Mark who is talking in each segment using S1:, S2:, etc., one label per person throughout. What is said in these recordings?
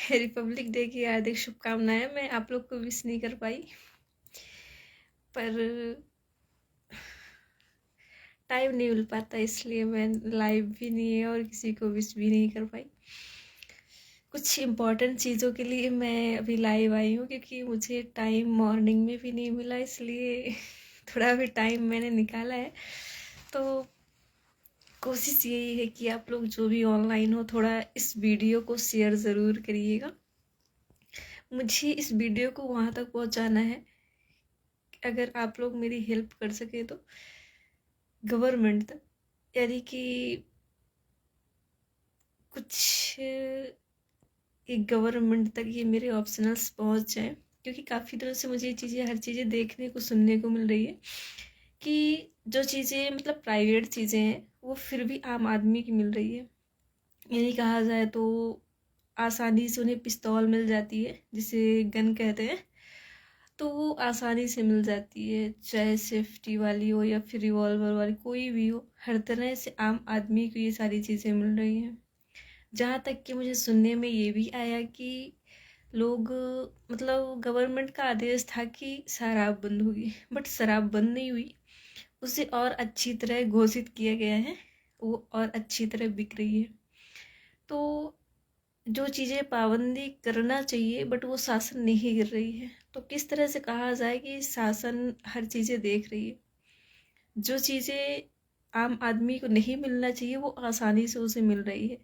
S1: Republic day की हार्दिक शुभकामनाएं। मैं आप लोग को विश नहीं कर पाई, पर टाइम नहीं मिल पाता, इसलिए मैं लाइव भी नहीं है और किसी को विश भी नहीं कर पाई। कुछ इम्पोर्टेंट चीज़ों के लिए मैं अभी लाइव आई हूँ, क्योंकि मुझे टाइम मॉर्निंग में भी नहीं मिला, इसलिए थोड़ा भी टाइम मैंने निकाला है। तो कोशिश यही है कि आप लोग जो भी ऑनलाइन हो, थोड़ा इस वीडियो को शेयर ज़रूर करिएगा। मुझे इस वीडियो को वहाँ तक पहुँचाना है। अगर आप लोग मेरी हेल्प कर सके तो गवर्नमेंट तक, यानी कि कुछ एक गवर्नमेंट तक ये मेरे ऑप्शनल्स पहुँच जाएँ, क्योंकि काफ़ी दिनों से मुझे ये चीज़ें, हर चीज़ें देखने को, सुनने को मिल रही है कि जो चीज़ें मतलब प्राइवेट चीज़ें हैं वो फिर भी आम आदमी की मिल रही है। यानी कहा जाए तो आसानी से उन्हें पिस्तौल मिल जाती है, जिसे गन कहते हैं, तो वो आसानी से मिल जाती है, चाहे सेफ्टी वाली हो या फिर रिवॉल्वर वाली, कोई भी हो, हर तरह से आम आदमी को ये सारी चीज़ें मिल रही हैं। जहाँ तक कि मुझे सुनने में ये भी आया कि लोग, मतलब गवर्नमेंट का आदेश था कि शराब बंद होगी, बट शराब बंद नहीं हुई, उसे और अच्छी तरह घोषित किया गया है, वो और अच्छी तरह बिक रही है। तो जो चीज़ें पाबंदी करना चाहिए बट वो शासन नहीं कर रही है, तो किस तरह से कहा जाए कि शासन हर चीज़ें देख रही है। जो चीज़ें आम आदमी को नहीं मिलना चाहिए वो आसानी से उसे मिल रही है।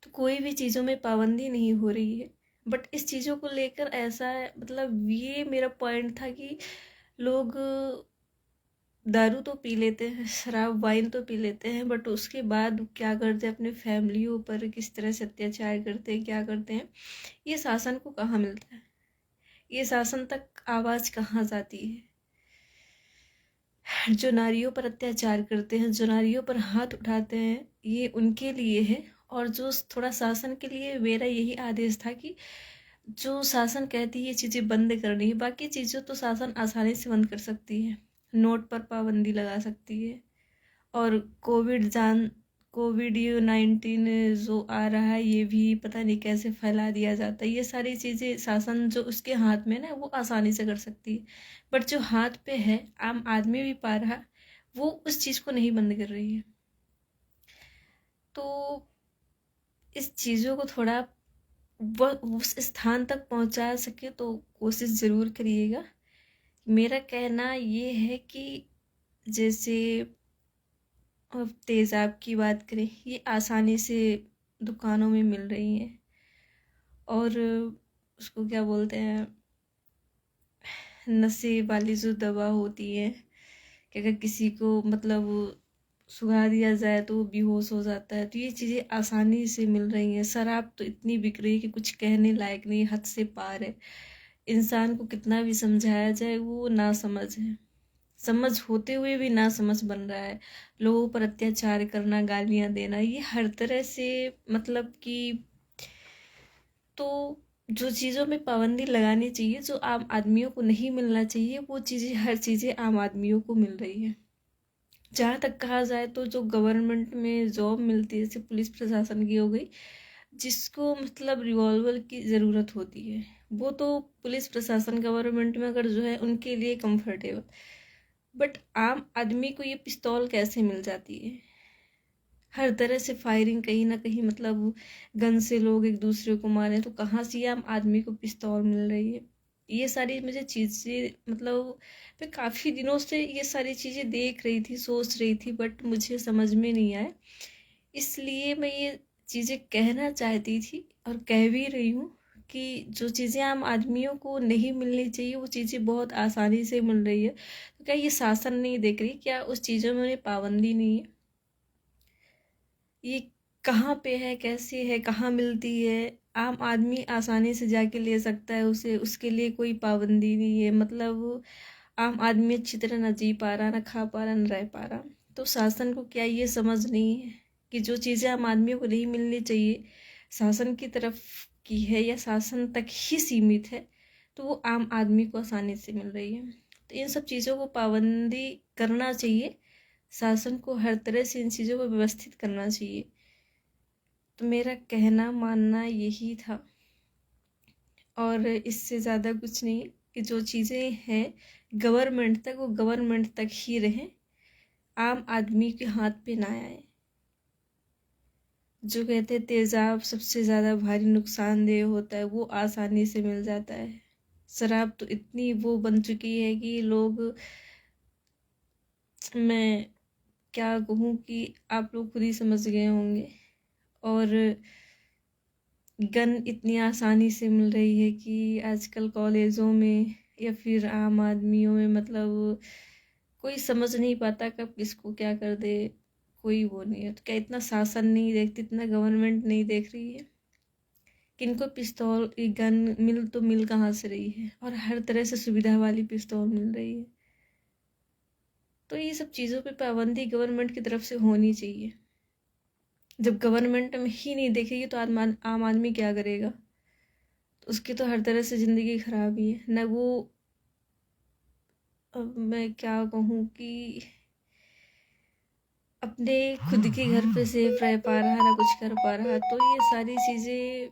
S1: तो कोई भी चीज़ों में पाबंदी नहीं हो रही है, बट इस चीज़ों को लेकर ऐसा है, मतलब ये मेरा पॉइंट था कि लोग दारू तो पी लेते हैं, शराब वाइन तो पी लेते हैं, बट उसके बाद क्या करते हैं, अपने फैमिलियों पर किस तरह से अत्याचार करते हैं, क्या करते हैं, ये शासन को कहाँ मिलता है, ये शासन तक आवाज़ कहाँ जाती है। जो नारियों पर अत्याचार करते हैं, जो नारियों पर हाथ उठाते हैं, ये उनके लिए है। और जो थोड़ा शासन के लिए मेरा यही आदेश था कि जो शासन कहती है ये चीज़ें बंद करनी है, बाकी चीज़ों तो शासन आसानी से बंद कर सकती है, नोट पर पाबंदी लगा सकती है। और कोविड-19 जो आ रहा है, ये भी पता नहीं कैसे फैला दिया जाता है। ये सारी चीज़ें शासन जो उसके हाथ में ना, वो आसानी से कर सकती है, बट जो हाथ पे है, आम आदमी भी पा रहा, वो उस चीज़ को नहीं बंद कर रही है। तो इस चीज़ों को थोड़ा वो उस स्थान तक पहुंचा सके तो कोशिश ज़रूर करिएगा। मेरा कहना ये है कि जैसे अब तेज़ाब की बात करें, ये आसानी से दुकानों में मिल रही हैं, और उसको क्या बोलते हैं, नशे वाली जो दवा होती है, कि अगर किसी को मतलब सुखा दिया जाए तो वो बेहोश हो जाता है, तो ये चीज़ें आसानी से मिल रही हैं। शराब तो इतनी बिक रही है कि कुछ कहने लायक नहीं, हद से पार है। इंसान को कितना भी समझाया जाए वो ना समझ है, समझ होते हुए भी ना समझ बन रहा है। लोगों पर अत्याचार करना, गालियां देना, ये हर तरह से, मतलब कि, तो जो चीज़ों में पाबंदी लगानी चाहिए, जो आम आदमियों को नहीं मिलना चाहिए, वो चीज़ें, हर चीज़ें आम आदमियों को मिल रही है। जहाँ तक कहा जाए तो जो गवर्नमेंट में जॉब मिलती है, जैसे पुलिस प्रशासन की हो गई, जिसको मतलब रिवॉल्वर की ज़रूरत होती है, वो तो पुलिस प्रशासन गवर्नमेंट में अगर जो है उनके लिए कंफर्टेबल, बट आम आदमी को ये पिस्तौल कैसे मिल जाती है। हर तरह से फायरिंग, कहीं ना कहीं मतलब गन से लोग एक दूसरे को मारे, तो कहाँ से ये आम आदमी को पिस्तौल मिल रही है। ये सारी मुझे चीज़ें, मतलब मैं काफ़ी दिनों से ये सारी चीज़ें देख रही थी, सोच रही थी, बट मुझे समझ में नहीं आया, इसलिए मैं ये चीज़ें कहना चाहती थी और कह भी रही हूँ कि जो चीज़ें आम आदमियों को नहीं मिलनी चाहिए, वो चीज़ें बहुत आसानी से मिल रही है। तो क्या ये शासन नहीं देख रही, क्या उस चीज़ों में उन्हें पाबंदी नहीं है? ये कहाँ पे है, कैसे है, कहाँ मिलती है, आम आदमी आसानी से जाके ले सकता है उसे, उसके लिए कोई पाबंदी नहीं है। मतलब आम आदमी अच्छी तरह ना जी पा रहा, ना खा पा रहा, ना रह पा रहा। तो शासन को क्या ये समझ नहीं है कि जो चीज़ें आम आदमियों को नहीं मिलनी चाहिए, शासन की तरफ की है या शासन तक ही सीमित है, तो वो आम आदमी को आसानी से मिल रही है। तो इन सब चीज़ों को पाबंदी करना चाहिए, शासन को हर तरह से इन चीज़ों को व्यवस्थित करना चाहिए। तो मेरा कहना मानना यही था, और इससे ज़्यादा कुछ नहीं, कि जो चीज़ें हैं गवर्नमेंट तक, वो गवर्नमेंट तक ही रहें, आम आदमी के हाथ पे ना आए। जो कहते हैं तेज़ाब सबसे ज़्यादा भारी नुकसानदेह होता है, वो आसानी से मिल जाता है। शराब तो इतनी वो बन चुकी है कि लोग, मैं क्या कहूँ कि आप लोग खुद ही समझ गए होंगे। और गन इतनी आसानी से मिल रही है कि आजकल कॉलेजों में या फिर आम आदमियों में, मतलब कोई समझ नहीं पाता कब किसको क्या कर दे, कोई वो नहीं है। तो क्या इतना शासन नहीं देखती, इतना गवर्नमेंट नहीं देख रही है? किनको पिस्तौल गन मिल तो मिल कहाँ से रही है, और हर तरह से सुविधा वाली पिस्तौल मिल रही है। तो ये सब चीज़ों पे पाबंदी गवर्नमेंट की तरफ से होनी चाहिए। जब गवर्नमेंट में ही नहीं देखेगी तो आम आदमी क्या करेगा? तो उसकी तो हर तरह से ज़िंदगी खराब ही है न वो। अब मैं क्या कहूँ कि अपने खुद के घर पे सेफ रह पा रहा, ना कुछ कर पा रहा। तो ये सारी चीज़ें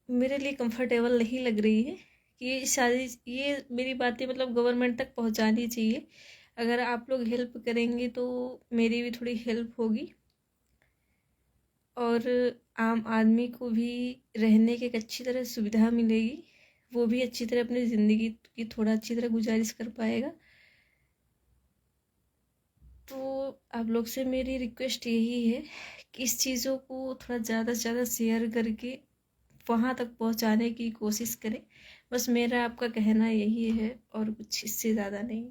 S1: मेरे लिए कंफर्टेबल नहीं लग रही है कि ये मेरी बातें मतलब गवर्नमेंट तक पहुंचानी चाहिए। अगर आप लोग हेल्प करेंगे तो मेरी भी थोड़ी हेल्प होगी, और आम आदमी को भी रहने की एक अच्छी तरह सुविधा मिलेगी। वो भी अच्छी तरह अपनी ज़िंदगी की थोड़ा अच्छी तरह गुजारिश कर पाएगा। तो आप लोग से मेरी रिक्वेस्ट यही है कि इस चीज़ों को थोड़ा ज़्यादा से ज़्यादा शेयर करके वहाँ तक पहुँचाने की कोशिश करें। बस मेरा आपका कहना यही है, और कुछ इससे ज़्यादा नहीं।